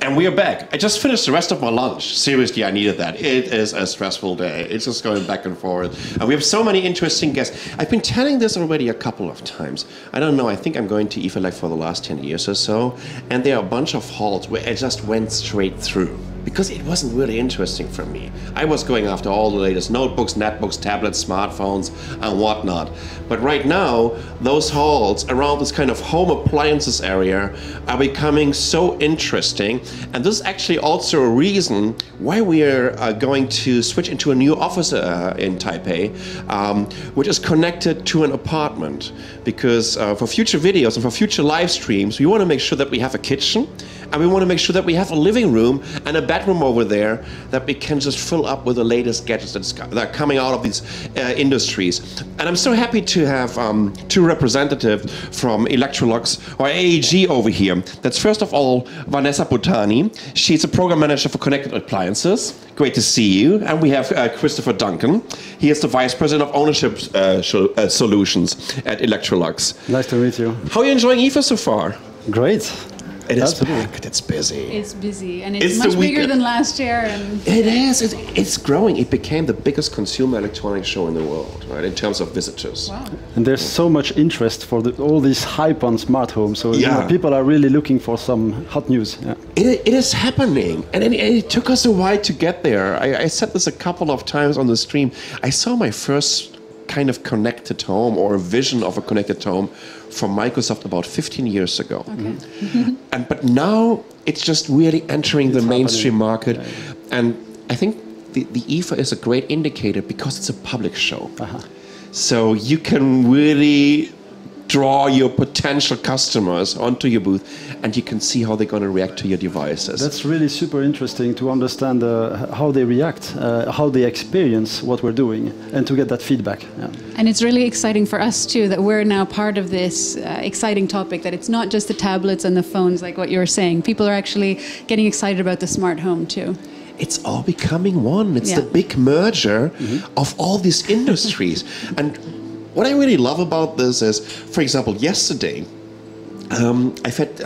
And we are back. I just finished the rest of my lunch. Seriously, I needed that. It is a stressful day. It's just going back and forth. And we have so many interesting guests. I've been telling this already a couple of times. I don't know, I think I'm going to IFA like for the last 10 years or so. And there are a bunch of halls where I just went straight through, because it wasn't really interesting for me. I was going after all the latest notebooks, netbooks, tablets, smartphones, and whatnot. But right now, those halls around this kind of home appliances area are becoming so interesting. And this is actually also a reason why we are going to switch into a new office in Taipei, which is connected to an apartment. Because for future videos and for future live streams, we want to make sure that we have a kitchen, and we want to make sure that we have a living room and a bedroom over there that we can just fill up with the latest gadgets that are coming out of these industries. And I'm so happy to have two representatives from Electrolux or AEG over here. That's first of all Vanessa Butani. She's a program manager for connected appliances. Great to see you. And we have Christopher Duncan. He is the vice president of ownership solutions at Electrolux. Nice to meet you. How are you enjoying IFA so far? Great. It is packed, it's busy. It's busy, and it's much bigger than last year. And it is, it's growing. It became the biggest consumer electronics show in the world, right, in terms of visitors. Wow. And there's so much interest for all this hype on smart home, so you know, people are really looking for some hot news. Yeah. It is happening, and it took us a while to get there. I said this a couple of times on the stream. I saw my first kind of connected home, or a vision of a connected home, from Microsoft about 15 years ago. Okay. But now it's just really entering the mainstream market. Yeah. And I think the IFA is a great indicator because it's a public show. So you can really draw your potential customers onto your booth, and you can see how they're going to react to your devices. That's really super interesting to understand how they react, how they experience what we're doing, and to get that feedback. Yeah. And it's really exciting for us too that we're now part of this exciting topic, that it's not just the tablets and the phones like what you were saying. People are actually getting excited about the smart home too. It's all becoming one. It's the big merger of all these industries. And what I really love about this is, for example, yesterday, I've had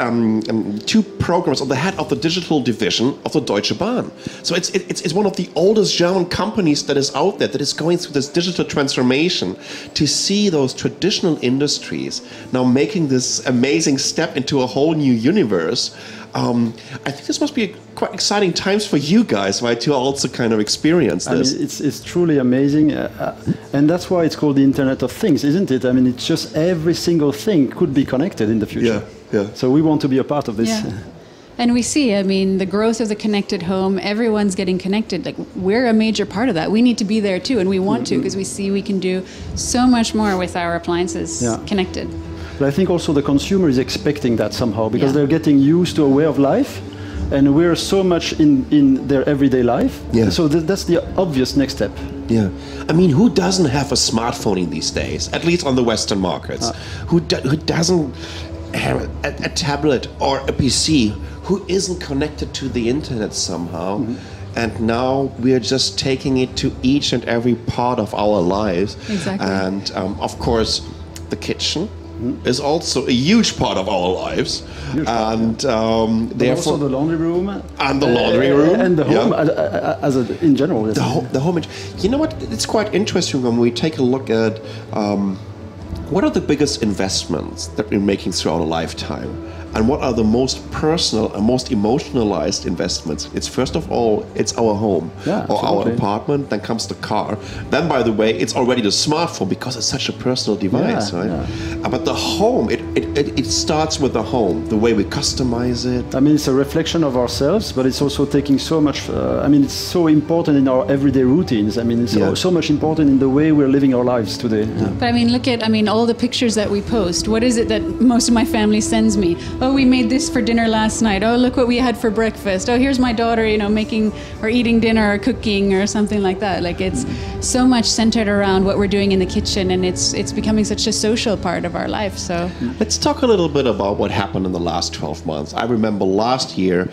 two programs on the head of the digital division of the Deutsche Bahn. So it's one of the oldest German companies that is out there, that is going through this digital transformation, to see those traditional industries now making this amazing step into a whole new universe. I think this must be quite exciting times for you guys, right, to also kind of experience this. I mean, it's truly amazing, and that's why it's called the Internet of Things, isn't it? I mean, it's just every single thing could be connected in the future. Yeah. So we want to be a part of this. Yeah. And we see, I mean, the growth of the connected home, everyone's getting connected. Like, we're a major part of that. We need to be there too, and we want to, because we see we can do so much more with our appliances connected. But I think also the consumer is expecting that somehow, because they're getting used to a way of life, and we're so much in their everyday life. Yeah. So that's the obvious next step. Yeah. I mean, who doesn't have a smartphone in these days, at least on the Western markets? Who doesn't have a tablet or a PC? Who isn't connected to the internet somehow? And now we're just taking it to each and every part of our lives. Exactly. And of course, the kitchen is also a huge part of our lives, and therefore also the laundry room and the laundry room and the home in general. The home. You know what? It's quite interesting when we take a look at what are the biggest investments that we're making throughout a lifetime. And what are the most personal and most emotionalized investments? It's first of all, it's our home or our apartment, then comes the car. Then, by the way, it's already the smartphone, because it's such a personal device, right? Yeah. But the home, it starts with the home, the way we customize it. I mean, it's a reflection of ourselves, but it's also taking so much, I mean, it's so important in our everyday routines. I mean, it's so much important in the way we're living our lives today. Yeah. But I mean, look at, all the pictures that we post. What is it that most of my family sends me? Oh, we made this for dinner last night. Oh, look what we had for breakfast. Oh, here's my daughter, making or eating dinner or cooking or something like that. Like, it's so much centered around what we're doing in the kitchen, and it's becoming such a social part of our life. So let's talk a little bit about what happened in the last 12 months. I remember last year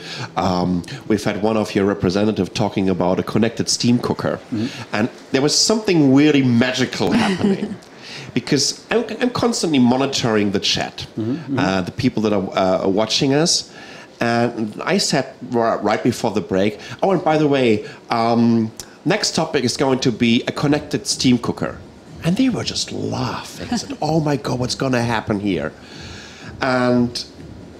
we've had one of your representatives talking about a connected steam cooker, and there was something really magical happening. Because I'm constantly monitoring the chat, the people that are watching us, And I said right before the break, oh, and by the way, next topic is going to be a connected steam cooker. And they were just laughing. I said, oh my God, what's going to happen here? And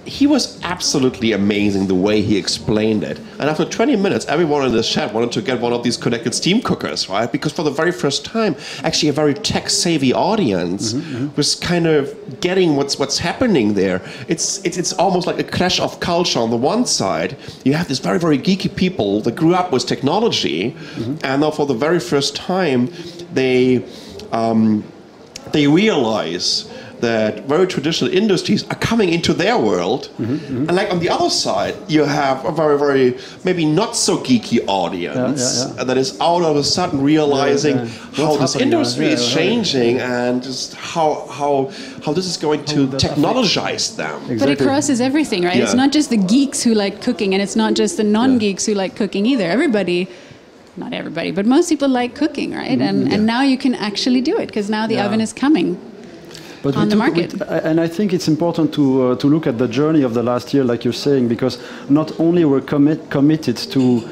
he was absolutely amazing the way he explained it. And after 20 minutes, everyone in the chat wanted to get one of these connected steam cookers, right? Because for the very first time, actually a very tech-savvy audience was kind of getting what's happening there. It's almost like a clash of culture. On the one side, you have this very, very geeky people that grew up with technology, and now for the very first time, they realize that very traditional industries are coming into their world. And like on the other side, you have a very, very maybe not so geeky audience that is all of a sudden realizing how this industry is changing and just how this is going to technologize them. Exactly. But it crosses everything, right? It's not just the geeks who like cooking, and it's not just the non-geeks who like cooking either. Everybody, not everybody, but most people like cooking, right? And now you can actually do it because now the oven is coming. But on the market. And I think it's important to look at the journey of the last year, like you're saying, because not only we're committed to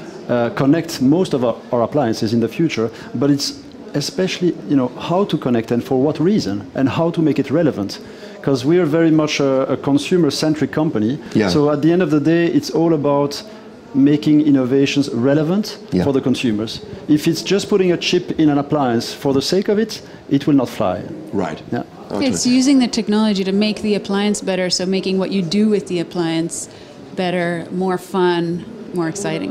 connect most of our appliances in the future, but it's especially how to connect and for what reason and how to make it relevant. Because we are very much a consumer-centric company. So at the end of the day, it's all about making innovations relevant for the consumers. If it's just putting a chip in an appliance for the sake of it, it will not fly. Right. Yeah. It's using the technology to make the appliance better, so making what you do with the appliance better, more fun, more exciting.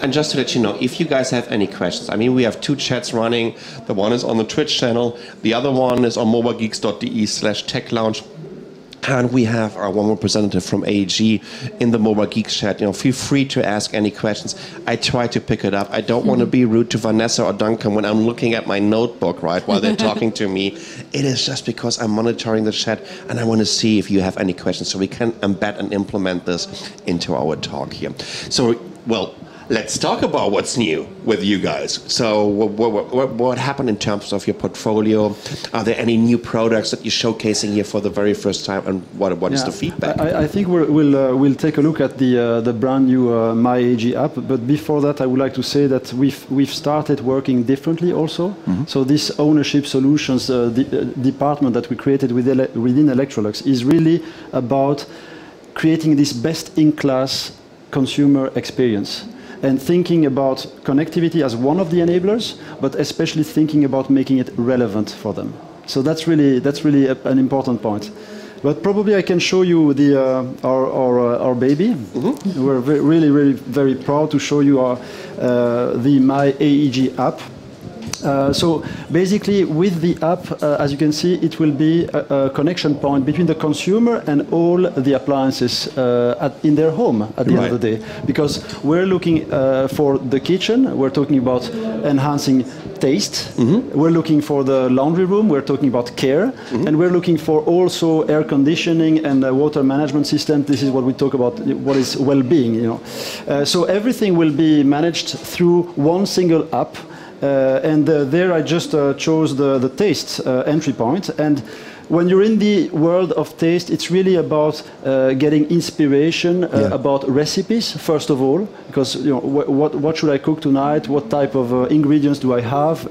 And just to let you know, if you guys have any questions, I mean, we have 2 chats running. The one is on the Twitch channel. The other one is on mobilegeeks.de/techlounge. And we have our one representative from AEG in the Mobile Geeks chat. Feel free to ask any questions. I try to pick it up. I don't want to be rude to Vanessa or Duncan when I'm looking at my notebook, right, while they're talking to me. It is just because I'm monitoring the chat and I want to see if you have any questions so we can embed and implement this into our talk here. So, well, let's talk about what's new with you guys. So what happened in terms of your portfolio? Are there any new products that you're showcasing here for the very first time, and what is the feedback? I think we'll take a look at the brand new My AEG app. But before that, I would like to say that we've started working differently also. So this ownership solutions department that we created within Electrolux is really about creating this best-in-class consumer experience. And thinking about connectivity as one of the enablers, but especially thinking about making it relevant for them. So that's really an important point. But probably I can show you our baby. We're really very proud to show you the My AEG app. So basically, with the app, as you can see, it will be a connection point between the consumer and all the appliances in their home at the end of the day. Because we're looking for the kitchen, we're talking about enhancing taste. We're looking for the laundry room, we're talking about care. And we're looking for also air conditioning and water management system. This is what we talk about, what is well-being. So everything will be managed through one single app. And there I just chose the taste entry point. And when you're in the world of taste, it's really about getting inspiration about recipes, first of all, because what should I cook tonight? What type of ingredients do I have?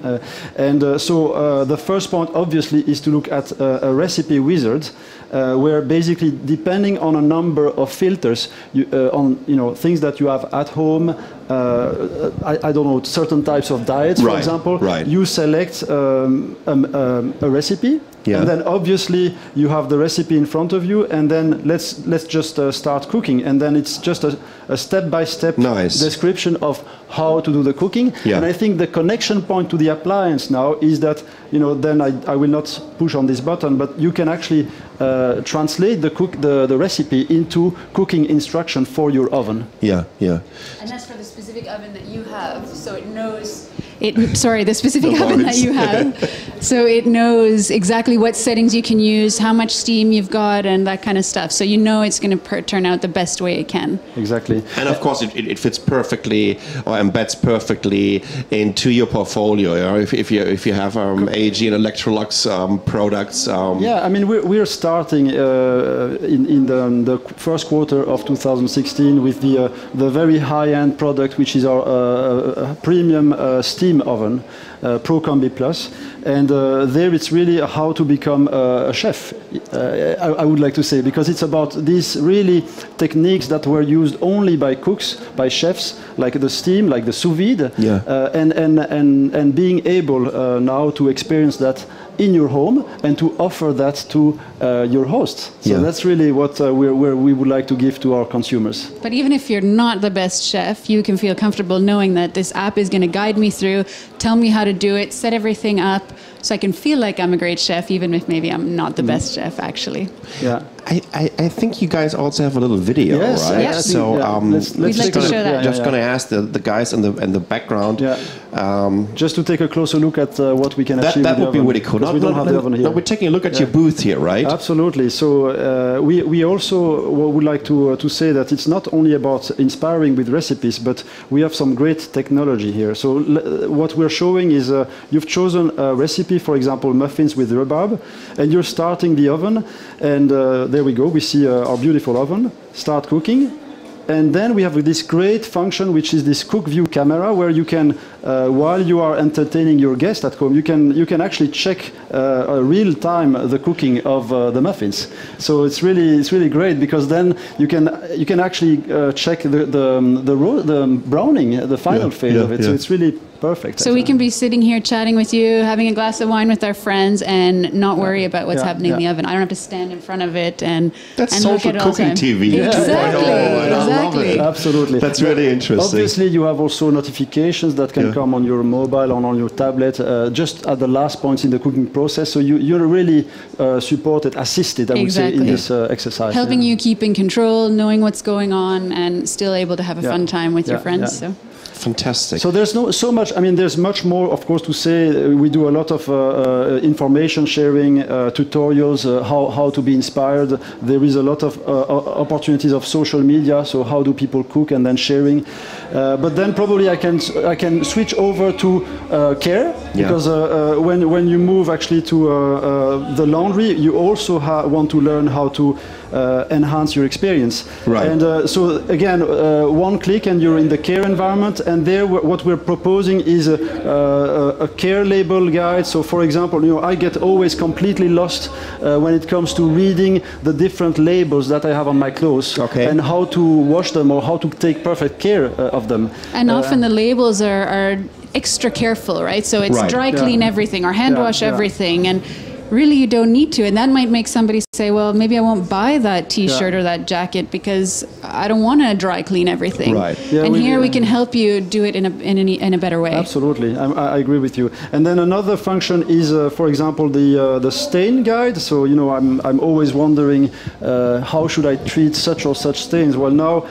So the first point, obviously, is to look at a recipe wizard, where basically, depending on a number of filters, on things that you have at home, I don't know, certain types of diets, for example, you select a recipe. And then obviously you have the recipe in front of you, and then let's just start cooking, and then it's just a step-by-step description of how to do the cooking. And I think the connection point to the appliance now is that then I will not push on this button, but you can actually translate the recipe into cooking instruction for your oven. And that's for the specific oven that you have, so it knows. The specific oven that you have. So it knows exactly what settings you can use, how much steam you've got, and that kind of stuff. So you know it's going to turn out the best way it can. Exactly. And of course, it fits perfectly or embeds perfectly into your portfolio. You know, if you have AEG and Electrolux products. Yeah, I mean we're starting in the first quarter of 2016 with the very high-end product, which is our premium steam oven, Pro Combi Plus. And there it's really how to become a chef, I would like to say, because it's about these really techniques that were used only by cooks, by chefs, like the steam, like the sous vide, and being able now to experience that in your home and to offer that to your host. So that's really what we would like to give to our consumers. But even if you're not the best chef, you can feel comfortable knowing that this app is going to guide me through, tell me how to do it, set everything up, so I can feel like I'm a great chef, even if maybe I'm not the best chef, actually. Yeah. I think you guys also have a little video, right? Yes. So we'd like to show that. Just going to ask the guys in the background. Just to take a closer look at what we can achieve. That would be really cool. We don't have the oven here. No, we're taking a look at your booth here, right? Absolutely. So we also would like to say that it's not only about inspiring with recipes, but we have some great technology here. So what we're showing is you've chosen a recipe, for example, muffins with rhubarb, and you're starting the oven, and there we go. We see our beautiful oven. Start cooking. And then we have this great function, which is this cook view camera, where you can, while you are entertaining your guest at home, you can actually check real time the cooking of the muffins. So it's really great, because then you can actually check the browning, the final phase of it. So it's really perfect. So we can be sitting here chatting with you, having a glass of wine with our friends, and not worry about what's happening in the oven. I don't have to stand in front of it and social look at cooking TV. Exactly. Exactly. Absolutely. That's really interesting. Obviously, you have also notifications that can come on your mobile or on your tablet, just at the last points in the cooking process. So you're really supported, assisted, I would say, in this exercise. Helping you keep in control, knowing what's going on, and still able to have a fun time with your friends. So. Fantastic. So there's so much. I mean, there's much more, of course, to say. We do a lot of information sharing, tutorials, how to be inspired. There is a lot of opportunities of social media. So how do people cook, and then sharing. But then probably I can switch over to care, because when you move actually to the laundry, you also want to learn how to enhance your experience. Right. And so again, one click and you're in the care environment. And there, what we're proposing is a care label guide. So, for example, I get always completely lost when it comes to reading the different labels that I have on my clothes, and how to wash them or how to take perfect care of them. And often the labels are extra careful, right? So it's dry clean everything or hand wash everything, and really you don't need to. And that might make somebody say, well, maybe I won't buy that t-shirt or that jacket because I don't want to dry clean everything. Right. Yeah, and here we can help you do it in a better way. Absolutely. I agree with you. And then another function is, for example, the stain guide. So, I'm always wondering, how should I treat such or such stains? Well, now,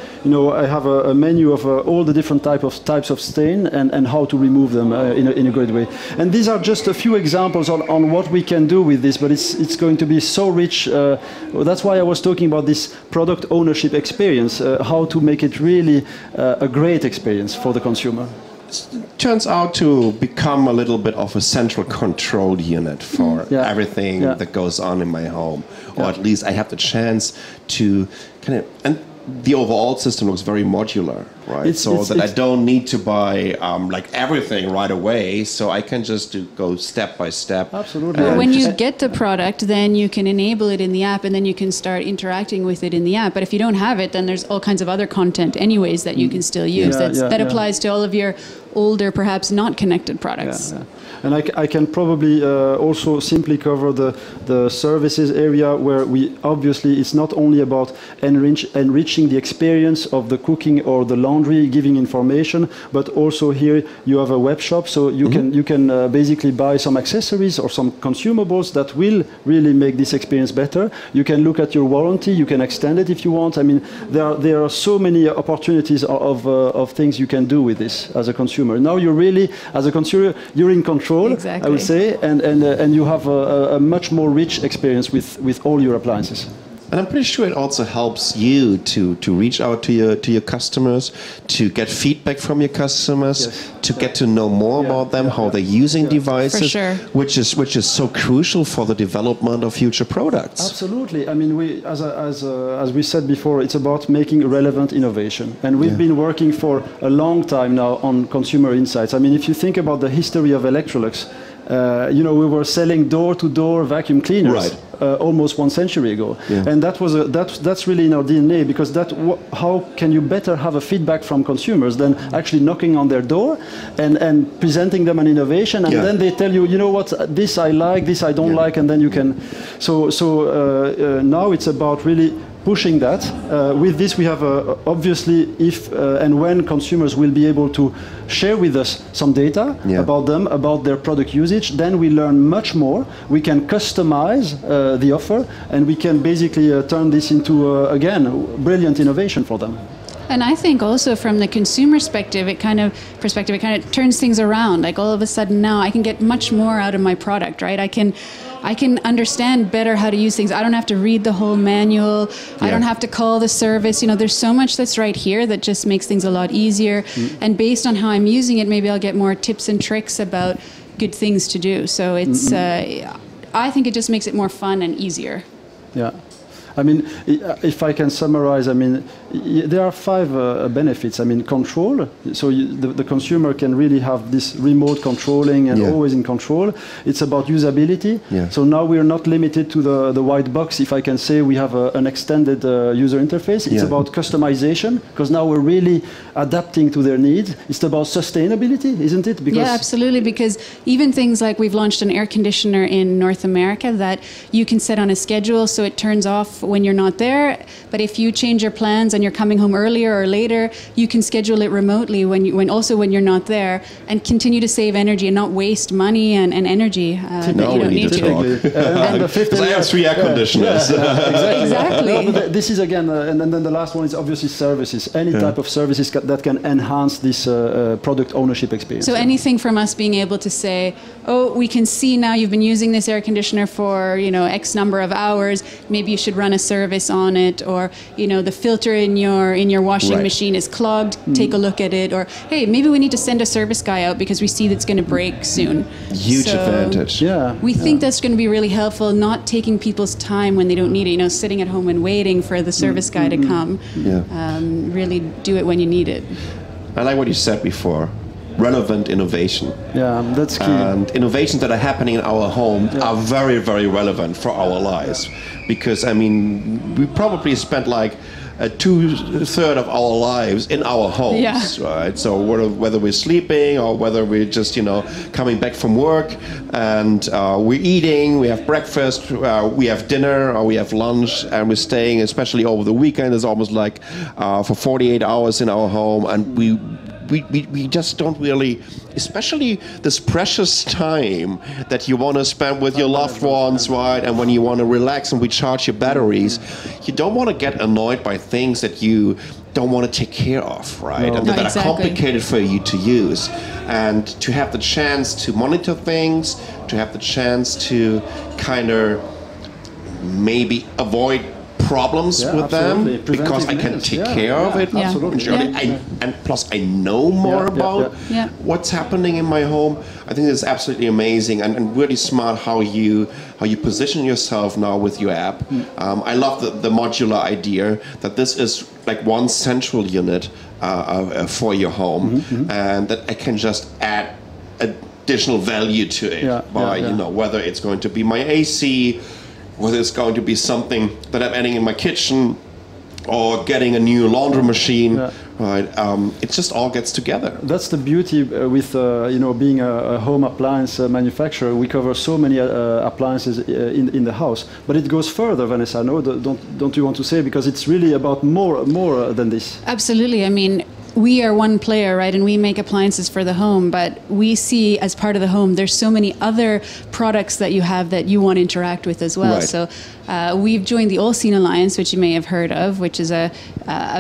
I have a menu of all the different types of stain and how to remove them in a great way. And these are just a few examples on what we can do with this, but it's going to be so rich. That's why I was talking about this product ownership experience, how to make it really a great experience for the consumer. It turns out to become a little bit of a central control unit for everything that goes on in my home, or at least I have the chance to and the overall system looks very modular, right? So that I don't need to buy everything right away, so I can just go step by step. Absolutely. When you get the product, then you can enable it in the app, and then you can start interacting with it in the app. But if you don't have it, then there's all kinds of other content anyways that you can still use. That applies to all of your older, perhaps not connected products. And I can probably also simply cover the services area, where we obviously, it's not only about enriching the experience of the cooking or the laundry laundry, giving information, but also here you have a web shop, so you can basically buy some accessories or some consumables that will really make this experience better. You can look at your warranty, you can extend it if you want. I mean, there are so many opportunities of things you can do with this as a consumer. Now you're really, as a consumer, you're in control, exactly. I would say, and you have a much more rich experience with all your appliances. And I'm pretty sure it also helps you to reach out to your customers, to get feedback from your customers, yes. to get to know more about them, how they're using devices, For sure. which is so crucial for the development of future products. Absolutely. I mean, as we said before, it's about making relevant innovation, and we've been working for a long time now on consumer insights. I mean, if you think about the history of Electrolux, we were selling door-to-door vacuum cleaners. Right. Almost 1 century ago, and that's really in our DNA, because how can you better have a feedback from consumers than actually knocking on their door and presenting them an innovation, and then they tell you, you know what, this I like, this I don't like, and then you can. So now it's about really pushing that. With this, we have obviously, if and when consumers will be able to share with us some data about them, about their product usage, then we learn much more. We can customize the offer, and we can basically turn this into, again, brilliant innovation for them. And I think also from the consumer perspective, it kind of turns things around. Like all of a sudden now I can get much more out of my product, right? I can understand better how to use things. I don't have to read the whole manual. I don't have to call the service. There's so much that's right here that just makes things a lot easier. And based on how I'm using it, maybe I'll get more tips and tricks about good things to do. So it's, I think it just makes it more fun and easier. Yeah. I mean, if I can summarize, I mean, there are 5 benefits. I mean, control. So the consumer can really have this remote controlling and always in control. It's about usability. Yeah. So now we are not limited to the white box. If I can say, we have an extended user interface. It's about customization, because now we're really adapting to their needs. It's about sustainability, isn't it? Because absolutely. Because even things like we've launched an air conditioner in North America that you can set on a schedule, so it turns off when you're not there, but if you change your plans and you're coming home earlier or later, you can schedule it remotely when you're not there, and continue to save energy and not waste money and energy that you don't need to. Because I have 3 air conditioners. Exactly. No, but this is again, and then the last one is obviously services. Any type of services that can enhance this product ownership experience. So anything from us being able to say, oh, we can see now you've been using this air conditioner for X number of hours. Maybe you should run a service on it, or the filter in your washing machine is clogged. Take a look at it, or hey, maybe we need to send a service guy out because we see that's going to break soon. Huge advantage. Yeah. We think that's going to be really helpful. Not taking people's time when they don't need it. Sitting at home and waiting for the service guy to come. Really do it when you need it. I like what you said before. Relevant innovation. Yeah, that's key. And innovations that are happening in our home are very, very relevant for our lives. Because, I mean, we probably spent like 2/3 of our lives in our homes, right? So whether we're sleeping or whether we're just, coming back from work, and we're eating, we have breakfast, we have dinner, or we have lunch, and we're staying, especially over the weekend, it's almost like for 48 hours in our home, and we just don't really, especially this precious time that you want to spend with your loved ones, right? And when you want to relax and recharge your batteries, you don't want to get annoyed by things that you don't want to take care of, right? And that are complicated for you to use. And to have the chance to monitor things, to have the chance to kind of maybe avoid problems with them, because I can take care of it. Absolutely. And plus I know more about what's happening in my home. I think it's absolutely amazing and really smart how you position yourself now with your app. I love the modular idea that this is like one central unit for your home, and that I can just add additional value to it by whether it's going to be my AC, whether it's going to be something that I'm adding in my kitchen, or getting a new laundry machine, right? It just all gets together. That's the beauty with being a home appliance manufacturer. We cover so many appliances in the house, but it goes further, Vanessa. No, don't you want to say, because it's really about more than this? Absolutely. I mean, we are one player, right, and we make appliances for the home, but we see as part of the home, there's so many other products that you have that you want to interact with as well. Right. So we've joined the All Scene Alliance, which you may have heard of, which is a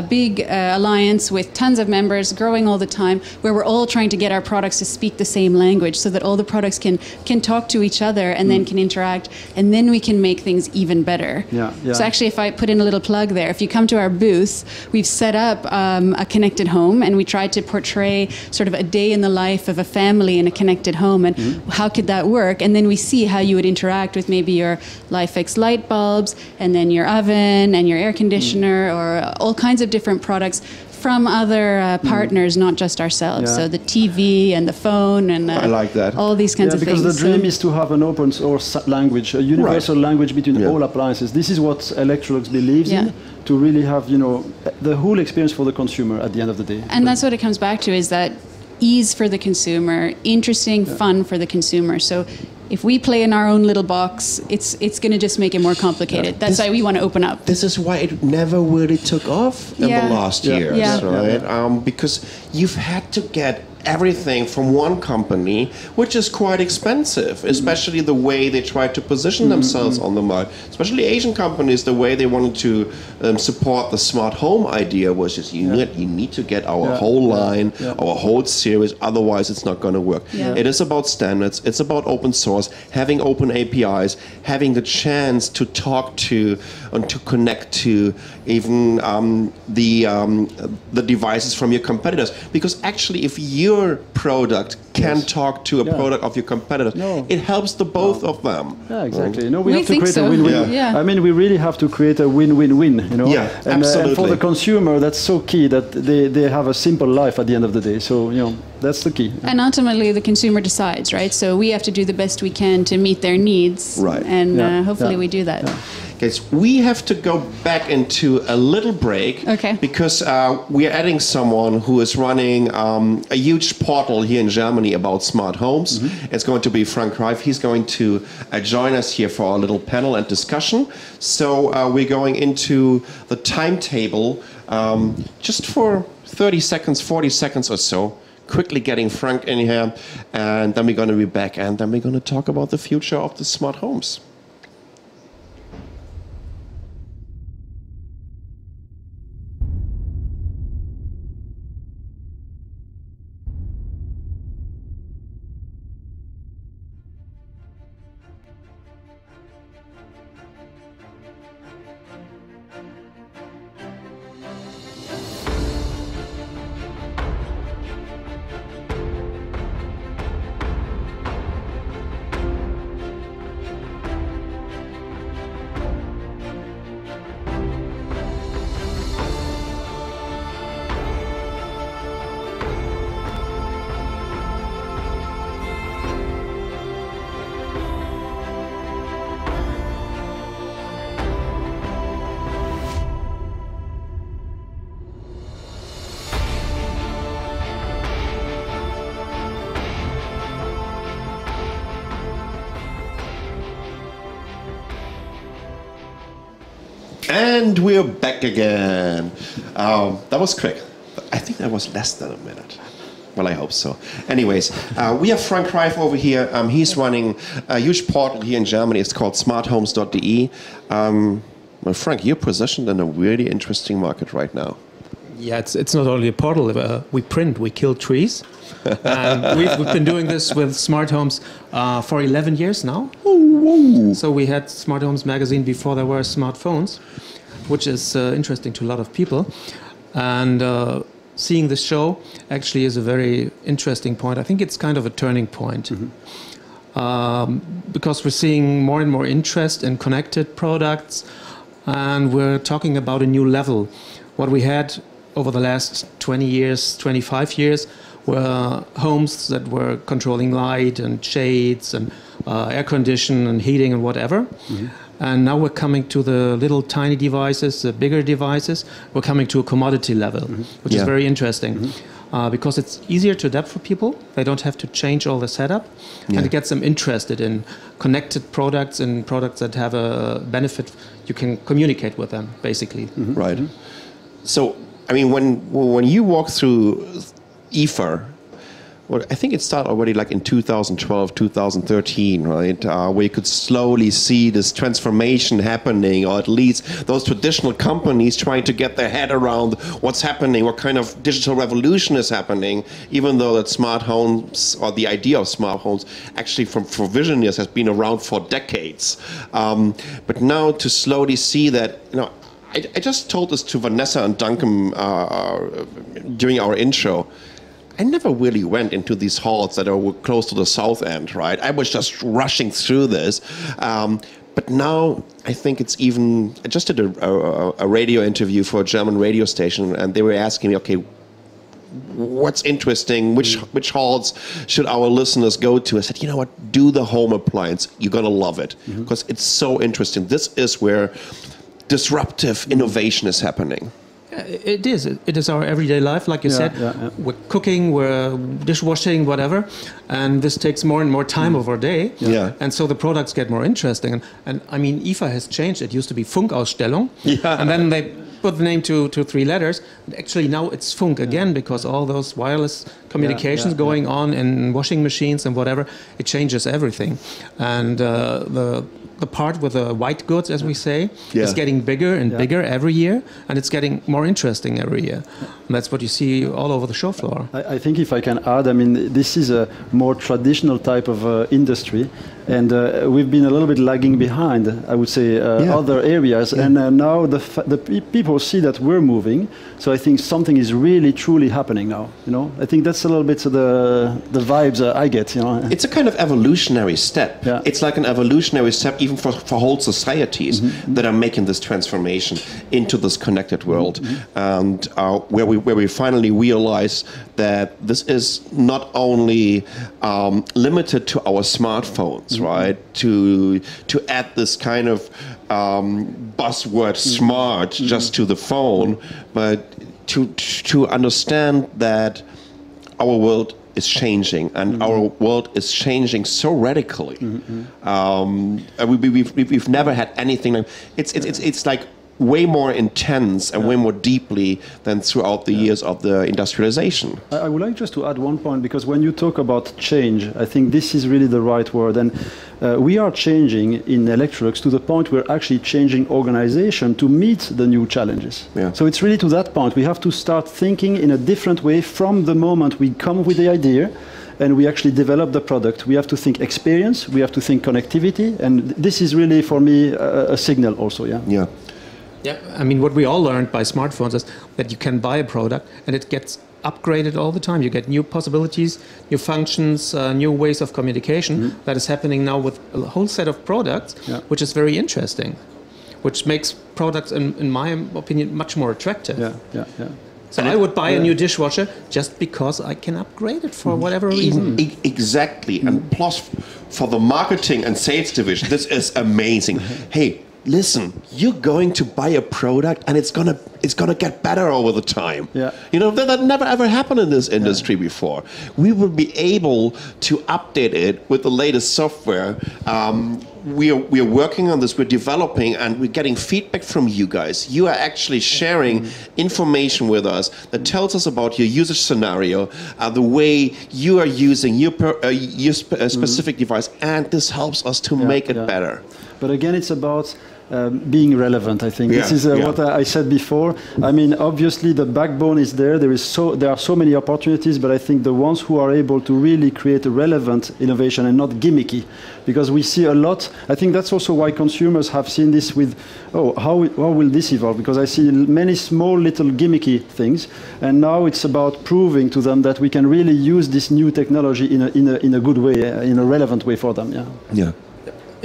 big alliance with tons of members growing all the time, where we're all trying to get our products to speak the same language so that all the products can talk to each other and then can interact, and then we can make things even better. Yeah. So actually, if I put in a little plug there, if you come to our booth, we've set up a connected home, and we tried to portray sort of a day in the life of a family in a connected home, and how could that work? And then we see how you would interact with maybe your LifeX light bulbs, and then your oven and your air conditioner, or all kinds of different products from other partners, not just ourselves. Yeah. So the TV and the phone and I like that. all these kinds of things. Because the dream is to have an open source language, a universal language between all appliances. This is what Electrolux believes in, to really have, the whole experience for the consumer at the end of the day. And that's what it comes back to, is that ease for the consumer, interesting, fun for the consumer. So if we play in our own little box, it's going to just make it more complicated. That's why we want to open up. This is why it never really took off in the last years, right? Because you've had to get everything from one company, which is quite expensive, especially the way they try to position themselves on the market. Especially Asian companies, the way they wanted to support the smart home idea was just, you need to get our whole line, our whole series, otherwise it's not going to work. It is about standards, it's about open source, having open APIs, having the chance to talk to and to connect to even the devices from your competitors. Because actually, if your product can talk to a product of your competitor, it helps the both of them. Yeah, exactly. We have to create a win-win. I mean, we really have to create a win-win-win. Yeah, absolutely. And for the consumer, that's so key that they have a simple life at the end of the day. So that's the key. And ultimately, the consumer decides, right? So we have to do the best we can to meet their needs, right? And hopefully we do that. Okay, so we have to go back into a little break, because we are adding someone who is running a huge portal here in Germany about smart homes. It's going to be Frank Kreif. He's going to join us here for our little panel and discussion. So we're going into the timetable just for 30 seconds, 40 seconds or so. Quickly getting Frank in here, and then we're going to be back, and then we're going to talk about the future of the smart homes. And we're back again. That was quick. I think that was less than a minute. Well, I hope so. Anyways, we have Frank Kreif over here. He's running a huge portal here in Germany. It's called smarthomes.de. Well, Frank, you're positioned in a really interesting market right now. Yeah, it's not only a portal. We print, we kill trees. And we've been doing this with Smart Homes for 11 years now. Whoa. So we had Smart Homes magazine before there were smartphones, which is interesting to a lot of people. And seeing this show actually is a very interesting point. I think it's kind of a turning point. Because we're seeing more and more interest in connected products, and we're talking about a new level. What we had over the last 20 years, 25 years, were homes that were controlling light and shades and air condition and heating and whatever. And now we're coming to the little tiny devices, the bigger devices. We're coming to a commodity level, which is very interesting. Because it's easier to adapt for people. They don't have to change all the setup. And it gets them interested in connected products and products that have a benefit. You can communicate with them, basically. Right. So I mean, when you walk through IFA, well, I think it started already like in 2012, 2013, right? Where you could slowly see this transformation happening, or at least those traditional companies trying to get their head around what's happening, what kind of digital revolution is happening, even though that smart homes, or the idea of smart homes, actually for visionaries has been around for decades. But now to slowly see that, I just told this to Vanessa and Duncan during our intro. I never really went into these halls that are close to the south end, right? I was just rushing through this. But now I think it's even, I just did a radio interview for a German radio station, and they were asking me, okay, what's interesting? Which halls should our listeners go to? I said, you know what, do the home appliance. You're going to love it, because it's so interesting. This is where disruptive innovation is happening. It is. It is our everyday life, like you said. We're cooking, we're dishwashing, whatever, and this takes more and more time of our day. And so the products get more interesting. And I mean, IFA has changed. It used to be Funkausstellung, and then they put the name to 3 letters. Actually, now it's Funk again, because all those wireless communications going on in washing machines and whatever, it changes everything. And the part with the white goods, as we say, is getting bigger and bigger every year, and it's getting more interesting every year. And that's what you see all over the show floor. I think if I can add, I mean, this is a more traditional type of industry, and we've been a little bit lagging behind, I would say, other areas. And now the people see that we're moving, so I think something is really, truly happening now. I think that's a little bit the vibes I get. It's a kind of evolutionary step. It's like an evolutionary step even for whole societies that are making this transformation into this connected world, and where we finally realize that this is not only limited to our smartphones, right? To add this kind of buzzword smart just to the phone, but to understand that our world is changing, and our world is changing so radically. We've never had anything like it's like way more intense and way more deeply than throughout the years of the industrialization. I would like just to add one point, because when you talk about change, I think this is really the right word. And we are changing in Electrolux to the point we're actually changing organization to meet the new challenges. So it's really to that point. We have to start thinking in a different way from the moment we come with the idea and we actually develop the product. We have to think experience, we have to think connectivity, and this is really, for me, a signal also. Yeah, I mean, what we all learned by smartphones is that you can buy a product and it gets upgraded all the time. You get new possibilities, new functions, new ways of communication. That is happening now with a whole set of products, which is very interesting, which makes products, in my opinion, much more attractive. So I would buy a new dishwasher just because I can upgrade it for whatever reason. Exactly. And plus, for the marketing and sales division, this is amazing. Hey, listen, you're going to buy a product and it's gonna get better over the time. That never ever happened in this industry before. We will be able to update it with the latest software. We are working on this, we're developing, and we're getting feedback from you guys. You are actually sharing information with us that tells us about your usage scenario, the way you are using your specific device, and this helps us to make it better. But again, it's about being relevant, I think. This is what I said before. I mean, obviously the backbone is there. There are so many opportunities, but I think the ones who are able to really create a relevant innovation and not gimmicky, because we see a lot. I think that's also why consumers have seen this with, how will this evolve? Because I see many small little gimmicky things, and now it's about proving to them that we can really use this new technology in a good way, in a relevant way for them.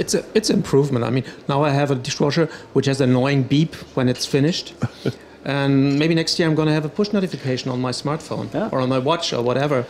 It's improvement. I mean, now I have a dishwasher which has an annoying beep when it's finished. And maybe next year I'm going to have a push notification on my smartphone or on my watch or whatever.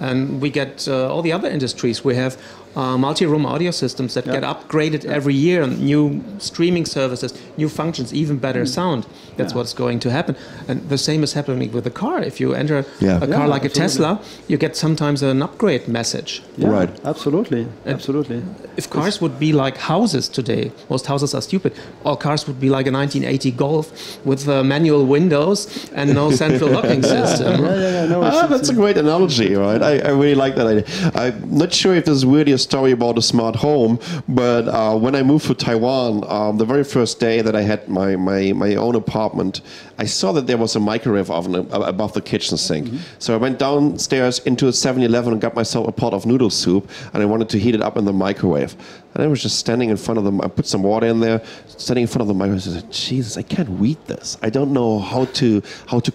And we get all the other industries. We have multi-room audio systems that get upgraded every year, and new streaming services, new functions, even better sound. That's what's going to happen. And the same is happening with the car. If you enter a car like a Tesla, you get sometimes an upgrade message. Yeah, right. Absolutely. Absolutely. If cars would be like houses today, most houses are stupid. All cars would be like a 1980 Golf with manual windows and no central locking system. That's a great analogy, right? I really like that idea. I'm not sure if this is really a story about a smart home, but when I moved to Taiwan, the very first day that I had my own apartment, I saw that there was a microwave oven above the kitchen sink. So I went downstairs into a 7-Eleven and got myself a pot of noodle soup, and I wanted to heat it up in the microwave. And I was just standing in front of them. I put some water in there, standing in front of the microwave. I said, Jesus, I can't read this. I don't know how to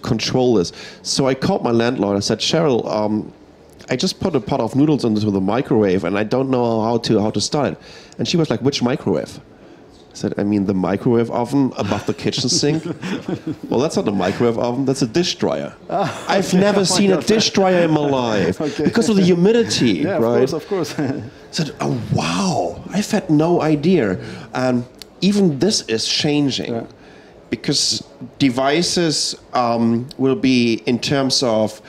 control this. So I called my landlord. I said, Cheryl, I just put a pot of noodles into the microwave, and I don't know how to start it. And she was like, which microwave? I said, I mean the microwave oven above the kitchen sink. Well, that's not a microwave oven, that's a dish dryer. I've never seen a dish dryer in my life because of the humidity, right? Of course. I said, oh, wow, I've had no idea. And even this is changing because devices will be in terms of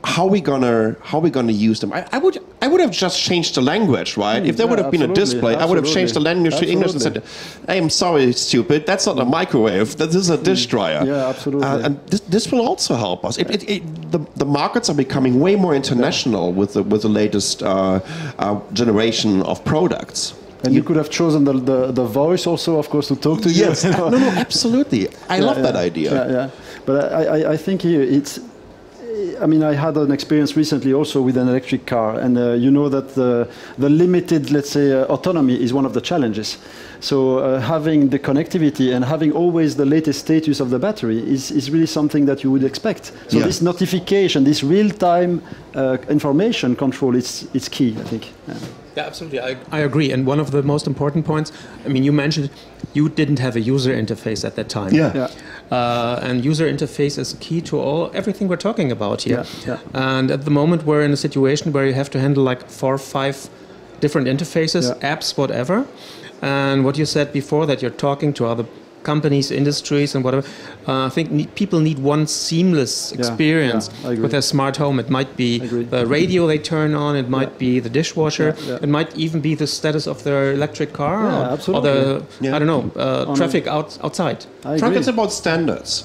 how we gonna use them. I would have just changed the language, right? If there would have been a display, I would have changed the language to English and said, "Hey, I'm sorry, stupid. That's not a microwave. This is a dish dryer." Yeah, absolutely. And this will also help us. The markets are becoming way more international with the latest generation of products. And you could have chosen the voice also, of course, to talk to you. Yes, no, absolutely. I love that idea. Yeah. But I think here it's. I mean, I had an experience recently also with an electric car, and you know that the limited, let's say, autonomy is one of the challenges. So having the connectivity and having always the latest status of the battery is really something that you would expect. So this notification, this real-time information control, it's key, I think. Yeah, absolutely. I agree. And one of the most important points, I mean, you mentioned you didn't have a user interface at that time. And user interface is key to everything we're talking about here. And at the moment, we're in a situation where you have to handle like 4 or 5 different interfaces, apps, whatever. And what you said before, that you're talking to other companies, industries, and whatever. I think people need one seamless experience with their smart home. It might be the radio they turn on, it might be the dishwasher, it might even be the status of their electric car, or the, I don't know, traffic outside. Frank, it's about standards.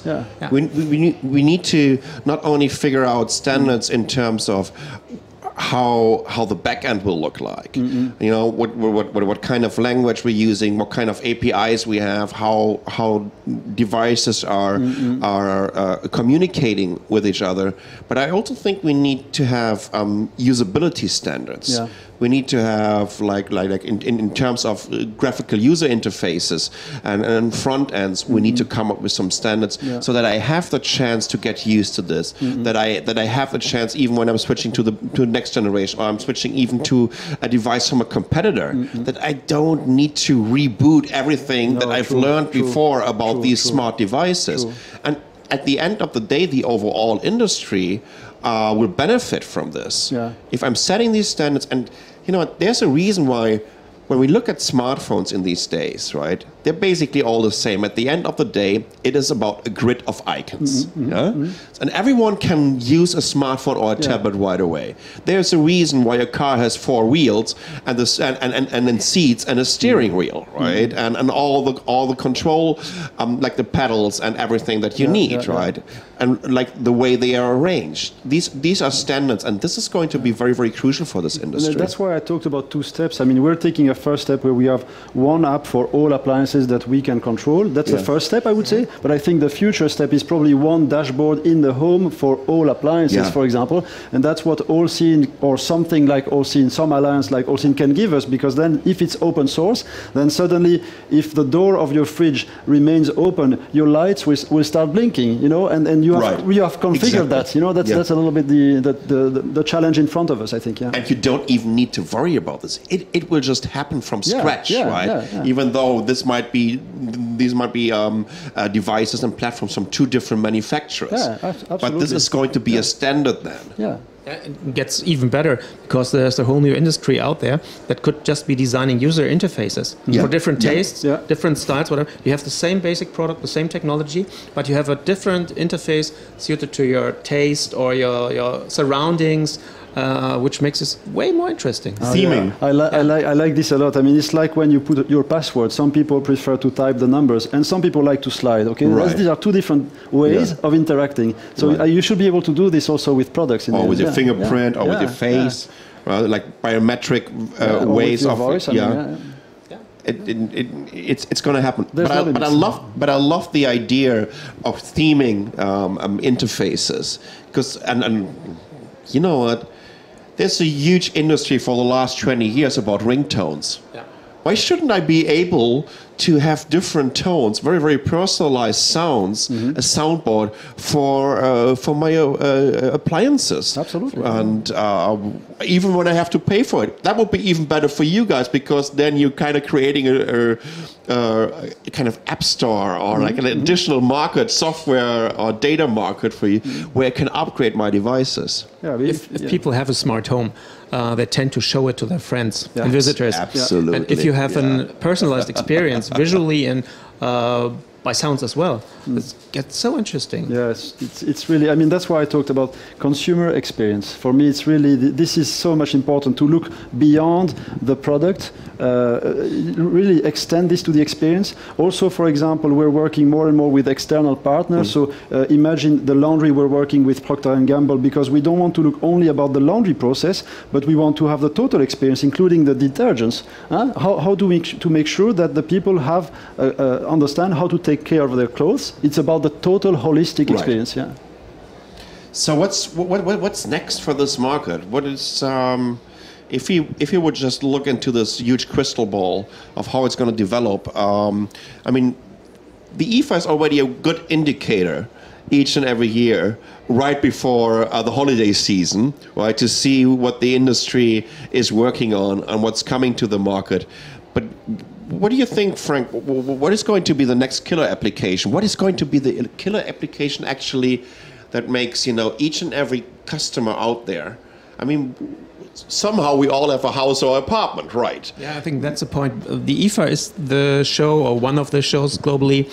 We need to not only figure out standards in terms of how the back end will look like. You know, what kind of language we're using, what kind of APIs we have, how devices are communicating with each other. But I also think we need to have usability standards. We need to have like in terms of graphical user interfaces and front ends. We need to come up with some standards so that I have the chance to get used to this. That I have the chance, even when I'm switching to the next generation, or I'm switching even to a device from a competitor, that I don't need to reboot everything that I've learned before about these smart devices. And at the end of the day, the overall industry will benefit from this. If I'm setting these standards, and you know, there's a reason why when we look at smartphones in these days, right, they're basically all the same. At the end of the day, it is about a grid of icons. And everyone can use a smartphone or a tablet right away. There's a reason why a car has 4 wheels and then seats and a steering wheel, right? And all the control, like the pedals and everything that you need, right? And like the way they are arranged. These are standards, and this is going to be very, very crucial for this industry. And that's why I talked about 2 steps. I mean, we're taking a first step where we have one app for all appliances that we can control. That's the first step, I would say. But I think the future step is probably one dashboard in the home for all appliances, for example. And that's what Allseen, or something like Allseen, some alliance like Allseen can give us, because then if it's open source, then suddenly if the door of your fridge remains open, your lights will start blinking, you know, and you have configured that, you know, that's a little bit the challenge in front of us, I think. And you don't even need to worry about this. It will just happen from scratch, right? Even though these might be devices and platforms from 2 different manufacturers. But this is going to be a standard then. It gets even better because there's a whole new industry out there that could just be designing user interfaces for different tastes, different styles, whatever. You have the same basic product, the same technology, but you have a different interface suited to your taste or your surroundings, which makes it way more interesting. Theming. I like this a lot. I mean, it's like when you put your password. Some people prefer to type the numbers, and some people like to slide. Okay, these are two different ways of interacting. So you should be able to do this also with products. Or with your fingerprint, or with your face, like biometric ways of voice. It's going to happen. But I love the idea of theming interfaces, because and you know what, there's a huge industry for the last 20 years about ringtones. Why shouldn't I be able to have different tones, very, very personalized sounds, a soundboard for my appliances? Absolutely. And even when I have to pay for it, that would be even better for you guys, because then you're kind of creating a kind of app store or like an additional market, software or data market for you, where I can upgrade my devices. If people have a smart home, they tend to show it to their friends and visitors. Absolutely. And if you have a personalized experience visually and by sounds as well, it gets so interesting. Yes, it's really, I mean, that's why I talked about consumer experience. For me, it's really, this is so much important to look beyond the product, really extend this to the experience. Also, for example, we're working more and more with external partners. So imagine the laundry, we're working with Procter & Gamble, because we don't want to look only about the laundry process, but we want to have the total experience, including the detergents. How do we to make sure that the people have understand how to take care of their clothes? It's about the total holistic experience. So what's next for this market? What is if you would just look into this huge crystal ball of how it's going to develop? I mean, the IFA is already a good indicator each and every year, right before the holiday season, right, to see what the industry is working on and what's coming to the market. But what do you think, Frank? What is going to be the next killer application? What is going to be the killer application actually that makes, you know, each and every customer out there? I mean, somehow we all have a house or apartment, right? Yeah, I think that's the point. The IFA is the show, or one of the shows globally,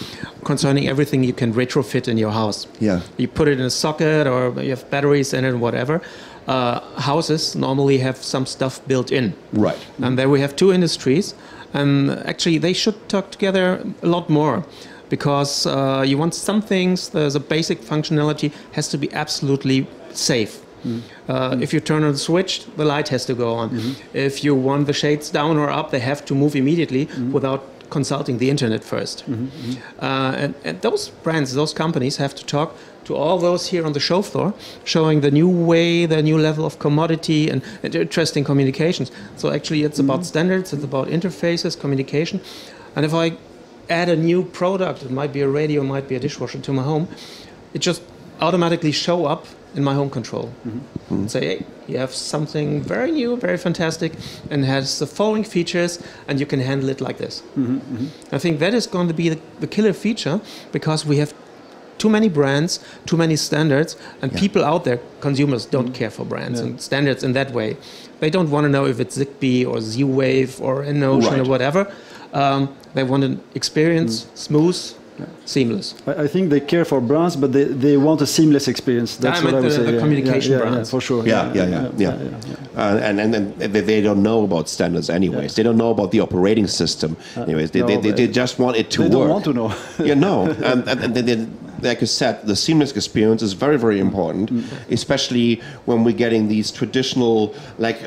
concerning everything you can retrofit in your house. Yeah. You put it in a socket, or you have batteries in it, whatever. Houses normally have some stuff built in. Right. And there we have two industries. And actually, they should talk together a lot more, because you want some things, there's a basic functionality, has to be absolutely safe. If you turn on the switch, the light has to go on. If you want the shades down or up, they have to move immediately without consulting the internet first. And those brands, those companies have to talk to all those here on the show floor, showing the new way, the new level of commodity and interesting communications. So actually it's about standards, it's about interfaces, communication. And if I add a new product, it might be a radio, it might be a dishwasher to my home, it just automatically show up in my home control. And say, hey, you have something very new, very fantastic, and has the following features, and you can handle it like this. I think that is going to be the killer feature, because we have too many brands, too many standards, and people out there, consumers, don't care for brands and standards in that way. They don't want to know if it's Zigbee or Z-Wave or Enotion or whatever. They want an experience, smooth, seamless. I think they care for brands, but they want a seamless experience. That's what I would say. The communication brands. For sure. And they don't know about standards anyways. They don't know about the operating system anyways. They just want it to work. They don't want to know. And then, like I said, the seamless experience is very, very important, especially when we're getting these traditional, like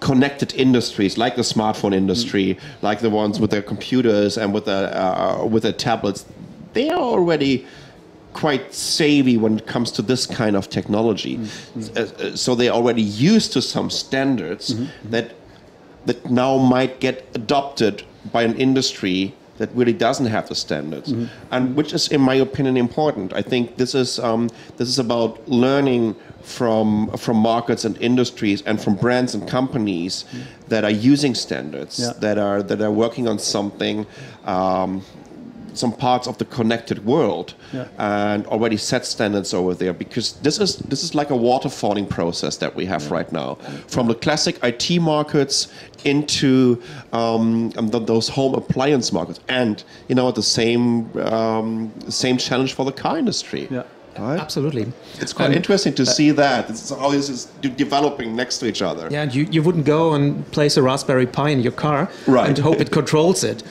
connected industries, like the smartphone industry, like the ones with their computers and with their tablets. They are already quite savvy when it comes to this kind of technology. So they're already used to some standards that now might get adopted by an industry that really doesn't have the standards, and which is, in my opinion, important. I think this is about learning from markets and industries and from brands and companies that are using standards, that are working on something some parts of the connected world and already set standards over there, because this is like a waterfalling process that we have right now, from the classic IT markets into those home appliance markets, and the same challenge for the car industry. Yeah. Right? Absolutely. It's quite interesting to see that. It's how this is developing next to each other. Yeah, and you wouldn't go and place a Raspberry Pi in your car and hope it controls it.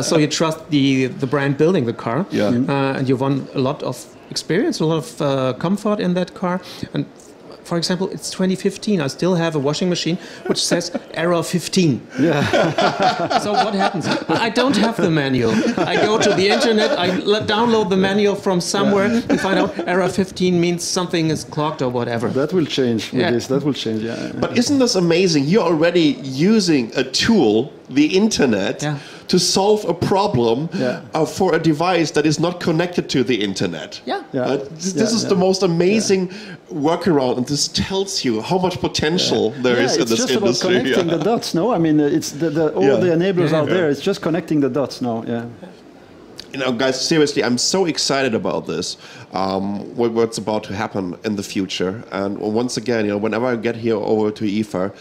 So you trust the brand building the car. And you want a lot of experience, a lot of comfort in that car. And for example, it's 2015. I still have a washing machine which says error 15. So what happens? I don't have the manual. I go to the internet, I download the manual from somewhere and find out error 15 means something is clogged or whatever. That will change with this. That will change, But isn't this amazing? You're already using a tool, the internet, to solve a problem for a device that is not connected to the internet. This is the most amazing workaround, and this tells you how much potential there is in this industry. It's just about connecting the dots, no? I mean, it's all the enablers are there. It's just connecting the dots now, Guys, seriously, I'm so excited about this, what's about to happen in the future. And once again, whenever I get here over to IFA,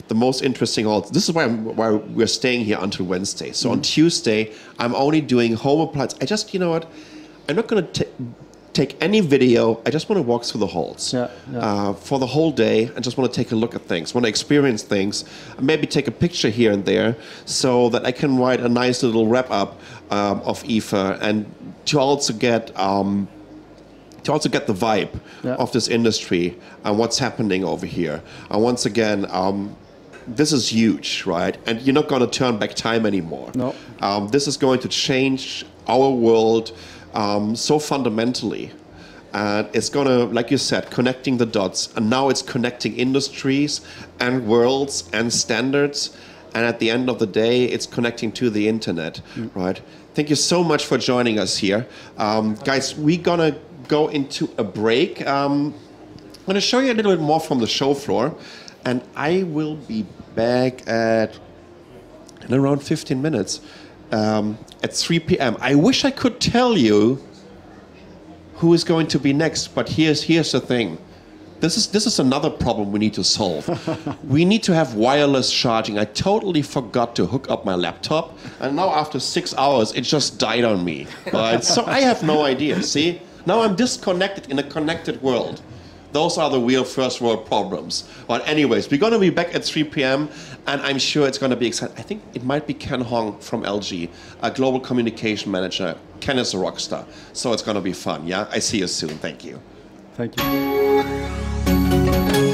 the most interesting, this is why we're staying here until Wednesday. So on Tuesday, I'm only doing home appliance. I just, I'm not going to take any video. I just want to walk through the halls for the whole day. I just want to take a look at things, want to experience things, maybe take a picture here and there, so that I can write a nice little wrap up of IFA, and to also get the vibe of this industry and what's happening over here. And once again, this is huge, right? And you're not going to turn back time anymore. No. This is going to change our world so fundamentally. And it's going to, like you said, connecting the dots. And now it's connecting industries and worlds and standards. And at the end of the day, it's connecting to the internet, right? Thank you so much for joining us here. Guys, we're going to go into a break. I'm going to show you a little bit more from the show floor. And I will be back in around 15 minutes at 3 p.m. I wish I could tell you who is going to be next, but here's the thing. This is another problem we need to solve. We need to have wireless charging. I totally forgot to hook up my laptop, and now after 6 hours, it just died on me. Right? So I have no idea, see? Now I'm disconnected in a connected world. Those are the real first world problems. But anyways, we're going to be back at 3 p.m. and I'm sure it's going to be exciting. I think it might be Ken Hong from LG, a global communication manager. Ken is a rock star. So it's going to be fun, yeah? I see you soon. Thank you. Thank you.